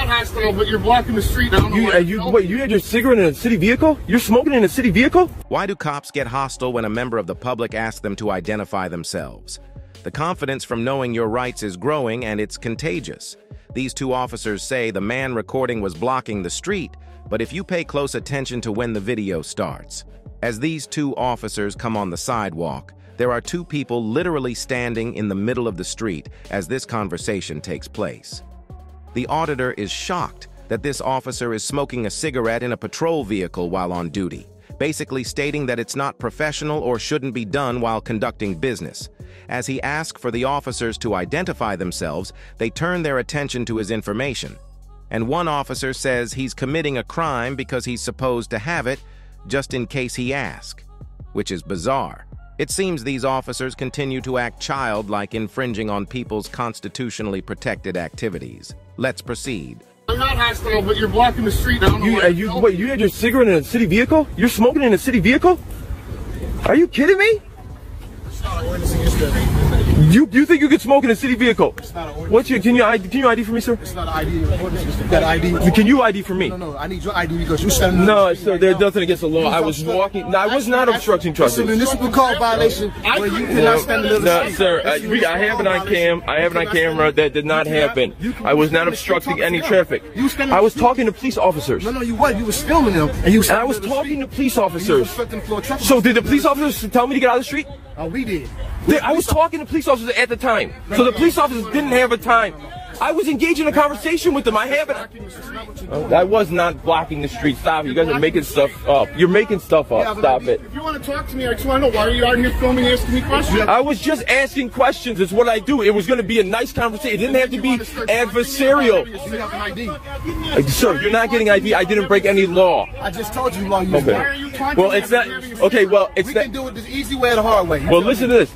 not hostile, but you're blocking the street. I don't know Wait, you had your cigarette in a city vehicle? You're smoking in a city vehicle? Why do cops get hostile when a member of the public asks them to identify themselves? The confidence from knowing your rights is growing and it's contagious. These two officers say the man recording was blocking the street, but if you pay close attention to when the video starts, as these two officers come on the sidewalk, there are two people literally standing in the middle of the street as this conversation takes place. The auditor is shocked that this officer is smoking a cigarette in a patrol vehicle while on duty, basically stating that it's not professional or shouldn't be done while conducting business. As he asks for the officers to identify themselves, they turn their attention to his information. And one officer says he's committing a crime because he's supposed to have it, just in case he asks, which is bizarre. It seems these officers continue to act childlike, infringing on people's constitutionally protected activities. Let's proceed. I'm not hostile, but you're blocking the street. I don't know Wait, you had your cigarette in a city vehicle? You're smoking in a city vehicle? Are you kidding me? You think you could smoke in a city vehicle? It's not an ordinance. What's your, can you ID for me, sir? It's not an ID. You got ID. Can you ID for me? No, I need your ID because you're standing. No, sir, there's nothing against the law. I was walking. No, I was not obstructing traffic. It's a municipal code violation where you cannot stand in the middle of the street. Sir, I have it on cam. I have it on camera. That did not happen. I was not obstructing any traffic. I was talking to police officers. No, you wasn't. You was filming them, and I was talking to police officers. So did the police officers tell me to get out of the street? Oh, we did. I was talking to police officers at the time. So the police officers didn't have a time. I was engaged in a conversation with them. I haven't. I was not blocking the street. Stop it. You guys are making stuff up. You're making stuff up. Stop it. If you want to talk to me, I just want to know, why are you out here filming, asking me questions? I was just asking questions. It's what I do. It was going to be a nice conversation. It didn't have to be adversarial. You have an ID. Sir, you're not getting ID. I didn't break any law. I just told you law. You Well, it's not. Okay, well, it's we not. can do it the easy way or the hard way. Well, listen to this.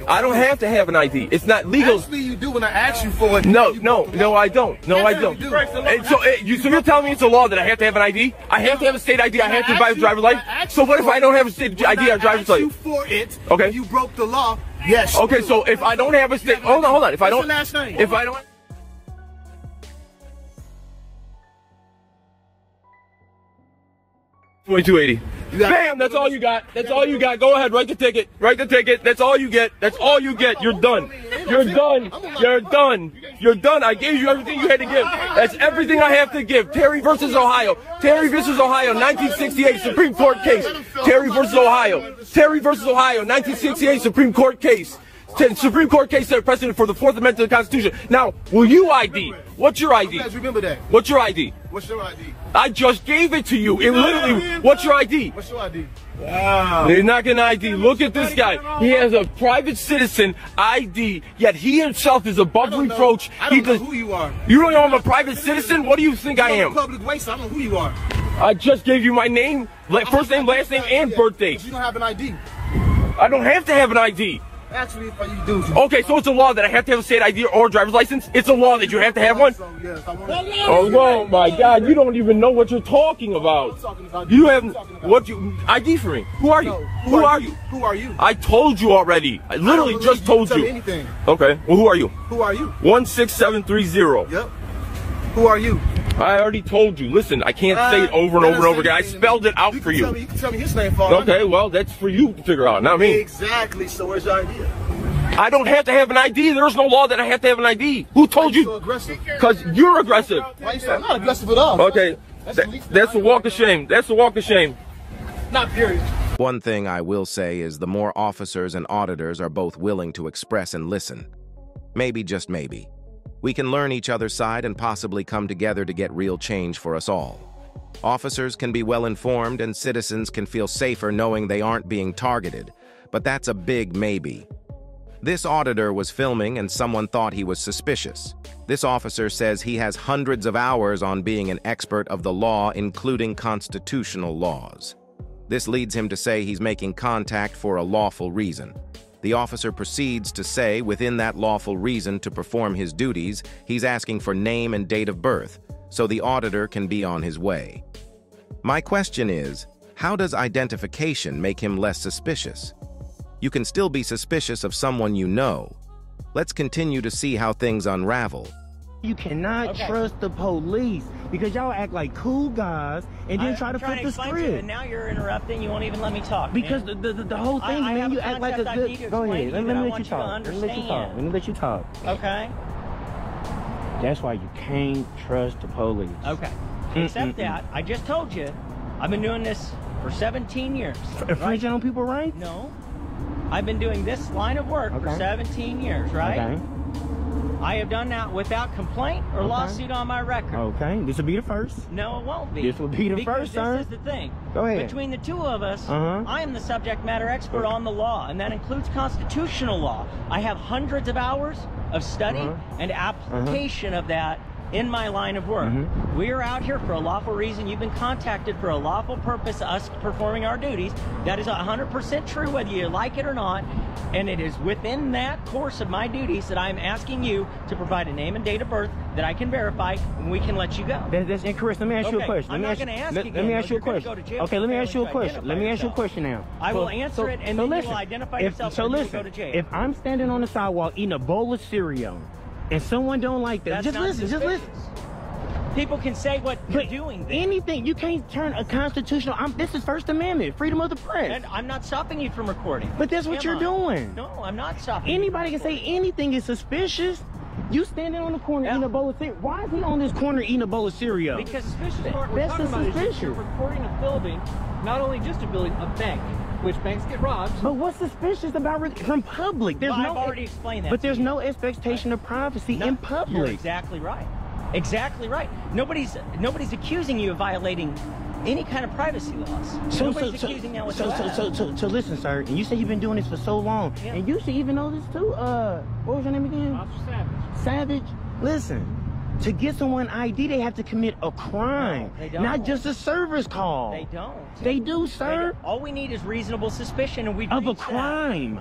I don't have to have an ID. It's not legal. Actually, you do when I ask you for it. No, I don't. No, I don't. And so you're telling me it's a law that I have to have an ID? I have to have a state ID. I have to buy a driver's license. So what if I don't have a state ID or driver's license? For it. Okay. You broke the law. Yes. Okay, so if I don't have a state, hold on. If I don't, What's your last name? if I don't. 2280. Bam! That's all you got. That's all you got. Go ahead, write the ticket. Write the ticket. That's all you get. That's all you get. You're done. You're done. You're done. You're done. I gave you everything you had to give. That's everything I have to give. Terry versus Ohio. Terry versus Ohio, 1968 Supreme Court case. Terry versus Ohio. Terry versus Ohio, 1968 Supreme Court case. Supreme Court case set precedent for the Fourth Amendment to the Constitution. Now, will you ID? What's your ID? Remember that. What's your ID? What's your ID? I just gave it to you. It literally, what's your ID? What's your ID? Wow. They're not getting ID. Look at this guy. He has a private citizen ID, yet he himself is above reproach. I don't know who you are. You don't know I'm a private citizen? What do you think I am? Public waste. I don't know who you are. I just gave you my name, first name, last name, and birthday. You don't have an ID. I don't have to have an ID. Actually, if you do. Okay, so it's a law that I have to have a state ID or a driver's license? It's a law that you have to have one? So, yes, oh my God, you don't even know what you're talking about. You have what you ID for me. Who are you? Who are you? Who are you? I told you already. I literally just told you. Anything. Okay, well, who are you? Who are you? 16730. Yep. Who are you? I already told you. Listen, I can't say it over and over and over again. I spelled it out for you. You can tell me his name, Father. Okay, well, that's for you to figure out, not me. Exactly. So where's your idea? I don't have to have an ID. There's no law that I have to have an ID. Who told you? So aggressive. Because you're aggressive. Why you so? I'm not aggressive at all. Okay, that's a walk of shame. That's a walk of shame. Not period. One thing I will say is the more officers and auditors are both willing to express and listen, maybe, just maybe, we can learn each other's side and possibly come together to get real change for us all. Officers can be well informed and citizens can feel safer knowing they aren't being targeted, but that's a big maybe. This auditor was filming and someone thought he was suspicious. This officer says he has hundreds of hours on being an expert of the law, including constitutional laws. This leads him to say he's making contact for a lawful reason. The officer proceeds to say within that lawful reason to perform his duties, he's asking for name and date of birth, so the auditor can be on his way. My question is, how does identification make him less suspicious? You can still be suspicious of someone you know. Let's continue to see how things unravel. You cannot trust the police because y'all act like cool guys and then try to flip the script. And now you're interrupting. You won't even let me talk. Because the whole thing, man, you act like a good. Go ahead. Let me let you talk. Let me let you talk. Okay. That's why you can't trust the police. Okay. Except that I just told you, I've been doing this for 17 years. Infringing on people's rights? No. I've been doing this line of work for 17 years, right? Okay. I have done that without complaint or lawsuit on my record. Okay. This will be the first. No, it won't be. This will be the first, sir. This is the thing. Go ahead. Between the two of us, I am the subject matter expert on the law, and that includes constitutional law. I have hundreds of hours of study and application of that in my line of work. We are out here for a lawful reason. You've been contacted for a lawful purpose, us performing our duties. That is 100% true, whether you like it or not. And it is within that course of my duties that I'm asking you to provide a name and date of birth that I can verify, and we can let you go. That's incorrect. Let me ask you a question. I'm not going to ask again. Let me ask you a question. Okay, let me ask you a question. Let me ask you a question now. I will answer it, and then you will identify yourself and you will go to jail. If I'm standing on the sidewalk eating a bowl of cereal, and someone don't like that, just listen. People can say what you're doing. Anything. You can't turn a constitutional. This is First Amendment, freedom of the press. And I'm not stopping you from recording. But that's what you're doing. No, I'm not stopping. Anybody can say anything is suspicious. You standing on the corner eating a bowl of cereal. Why is he on this corner eating a bowl of cereal? Because suspicious. That's suspicious. You're recording a building, not only just a building, a bank, which banks get robbed. But what's suspicious about from public? There's I've already explained that. But there's no expectation of privacy in public. You're exactly right. Exactly right. Nobody's accusing you of violating any kind of privacy laws. So listen, sir. And you say you've been doing this for so long, and you should even know this too. What was your name again? Officer Savage. Savage. Listen. To get someone ID, they have to commit a crime, no, they don't. Not just a service call. They don't. They do, sir. All we need is reasonable suspicion, and we of a crime.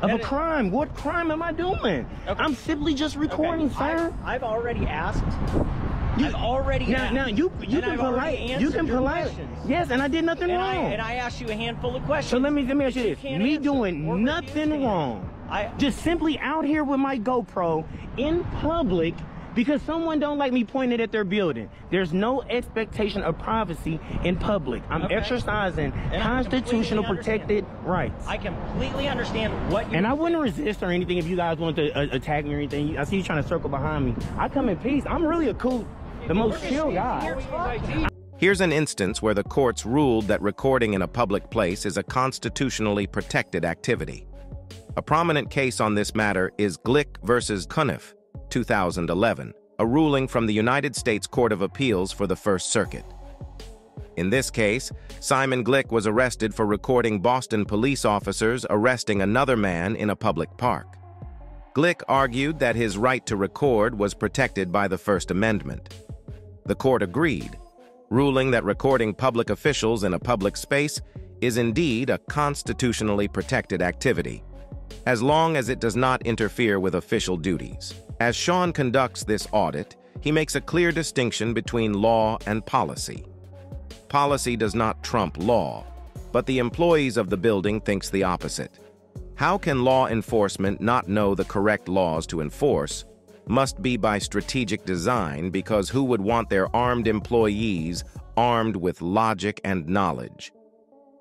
Of a crime. What crime am I doing? Okay. I'm simply just recording, sir. I've already asked. I've already asked. Now you can polite. Yes, and I did nothing wrong. And I asked you a handful of questions. So let me ask you this. Me doing nothing wrong. Just simply out here with my GoPro in public. Because someone don't like me pointing at their building. There's no expectation of privacy in public. I'm exercising constitutional protected rights. I completely understand what you And I wouldn't resist or anything if you guys want to attack me or anything. I see you trying to circle behind me. I come in peace. I'm really the most chill guy. Here's an instance where the courts ruled that recording in a public place is a constitutionally protected activity. A prominent case on this matter is Glick versus Cunniff, 2011, a ruling from the United States Court of Appeals for the First Circuit. In this case, Simon Glick was arrested for recording Boston police officers arresting another man in a public park. Glick argued that his right to record was protected by the First Amendment. The court agreed, ruling that recording public officials in a public space is indeed a constitutionally protected activity, as long as it does not interfere with official duties. As Sean conducts this audit, he makes a clear distinction between law and policy. Policy does not trump law, but the employees of the building thinks the opposite. How can law enforcement not know the correct laws to enforce? Must be by strategic design, because who would want their armed employees armed with logic and knowledge?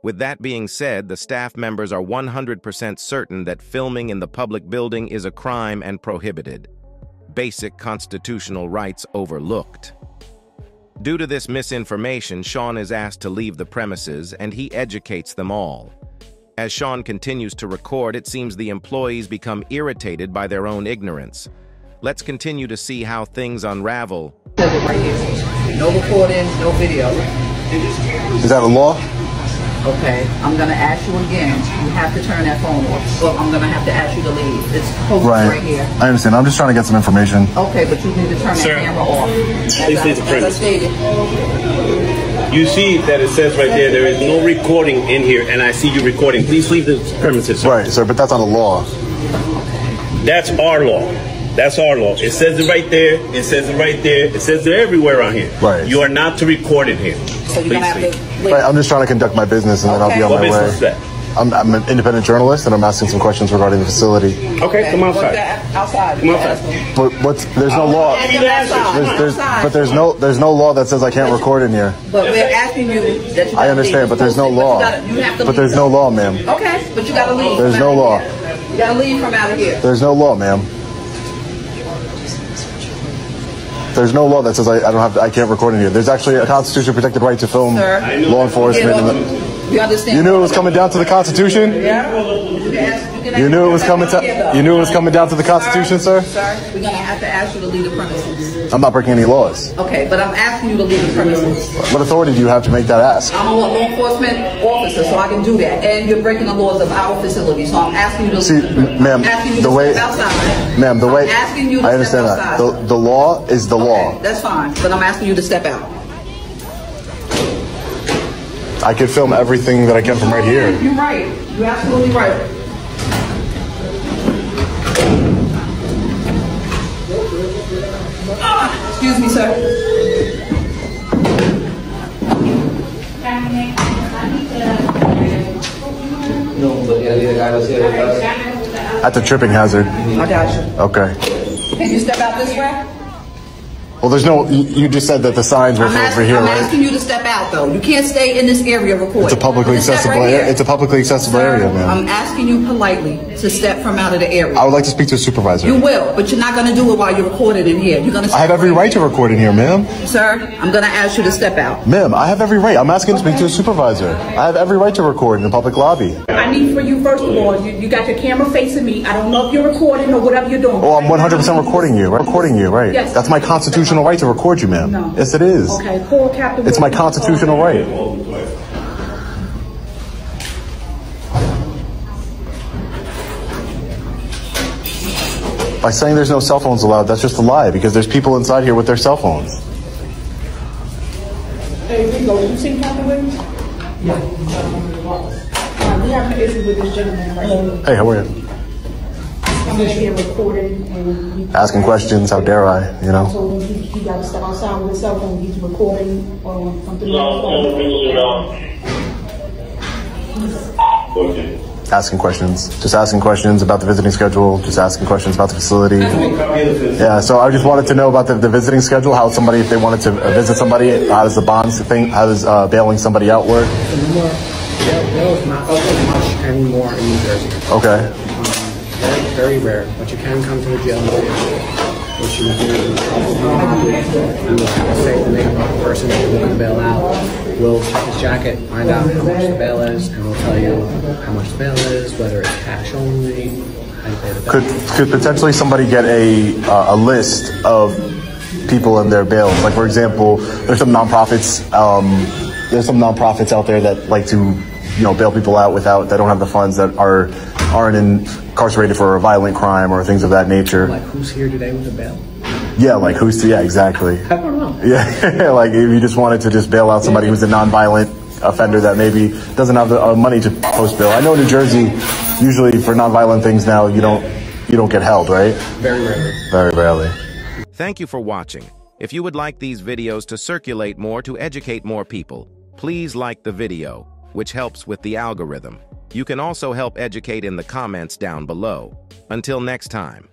With that being said, the staff members are 100% certain that filming in the public building is a crime and prohibited. Basic constitutional rights overlooked. Due to this misinformation, Sean is asked to leave the premises, and he educates them all. As Sean continues to record, it seems the employees become irritated by their own ignorance. Let's continue to see how things unravel. No recording, no video. Is that a law? Okay, I'm gonna ask you again. You have to turn that phone off. Well, I'm gonna have to ask you to leave. It's posted right here. I understand. I'm just trying to get some information. Okay, but you need to turn that camera off. As I stated. You see that it says right there is no recording in here, and I see you recording. Please leave the premises, sir. Right, sir, but that's not a law. That's our law. That's our law. It says it right there. It says it right there. It says it everywhere on here. Right. You are not to record it here. So you're gonna have to leave. Right, I'm just trying to conduct my business, and then I'll be on my way. What business is that? I'm an independent journalist, and I'm asking some questions regarding the facility. Okay, come outside. Outside. Come outside. But there's no law. There's no law that says I can't record in here. But we're asking you that you I understand, but there's no law. But there's no law, ma'am. Okay, but you gotta leave. There's no law. You gotta leave from out of here. There's no law, ma'am. There's no law that says I can't record in here. There's actually a Constitution protected right to film law enforcement. You understand? You knew it was coming down to the Constitution? Yeah. You knew it was coming down to the Constitution, sir? Sir, we're gonna have to ask you to leave the premises. I'm not breaking any laws. Okay, but I'm asking you to leave the premises. What authority do you have to make that ask? I'm a law enforcement officer, so I can do that. And you're breaking the laws of our facility, so I'm asking you to ma'am, step outside. Ma'am, the way I'm asking you to I understand step that. outside. The law is the law. That's fine, but I'm asking you to step out. I could film everything that I can from right here. You're right. You're absolutely right. Excuse me, sir. That's a tripping hazard. I got you. Okay. Can you step out this way? Well, there's no. You just said that the signs were for here, I'm right? asking you to step out, though. You can't stay in this area recording. It's a publicly accessible area. It's a publicly accessible area, ma'am. I'm asking you politely to step from out of the area. I would like to speak to a supervisor. You will, but you're not going to do it while you're recording in here. You're going to. I have every right to record in here, ma'am. Sir, I'm going to ask you to step out. Ma'am, I have every right. I'm asking to speak to a supervisor. I have every right to record in the public lobby. I need for you, first of all, you got your camera facing me. I don't know if you're recording or whatever you're doing. Oh, I'm 100% recording you. Recording you, right? Yes. That's my constitutional right to record you, ma'am. No. Yes, it is. Okay, call Captain. It's my constitutional right. By saying there's no cell phones allowed, that's just a lie, because there's people inside here with their cell phones. Hey, Rico, you seen Captain Williams? Yeah. We have an issue with this gentleman right here. Hey, how are you? I'm in here recording and Asking questions, how dare I, you know? So he got to step outside with his cell phone. He's recording something. Asking questions. Just asking questions about the visiting schedule, just asking questions about the facility. Yeah, so I just wanted to know about the visiting schedule, how somebody, if they wanted to visit somebody, how does the bonds thing, how does bailing somebody out work? Bail is not much anymore in New Jersey. Okay. Very rare, but you can come to the jail and what you do, you will say the name of the person that you're going to bail out. We'll check his jacket, find out how much the bail is, and we'll tell you how much the bail is, whether it's cash only, how you pay the bail. Could potentially somebody get a list of people in their bails? Like, for example, there's some nonprofits. There's some nonprofits out there that like to, bail people out that don't have the funds, that aren't incarcerated for a violent crime or things of that nature. Like who's here today with a bail? Yeah, like yeah, exactly. I don't know. Yeah, like if you just wanted to just bail out somebody who's a non-violent offender that maybe doesn't have the money to post bail. I know in New Jersey, usually for non-violent things now, you don't get held, right? Very rarely. Very rarely. Thank you for watching. If you would like these videos to circulate more to educate more people, please like the video, which helps with the algorithm. You can also help educate in the comments down below. Until next time.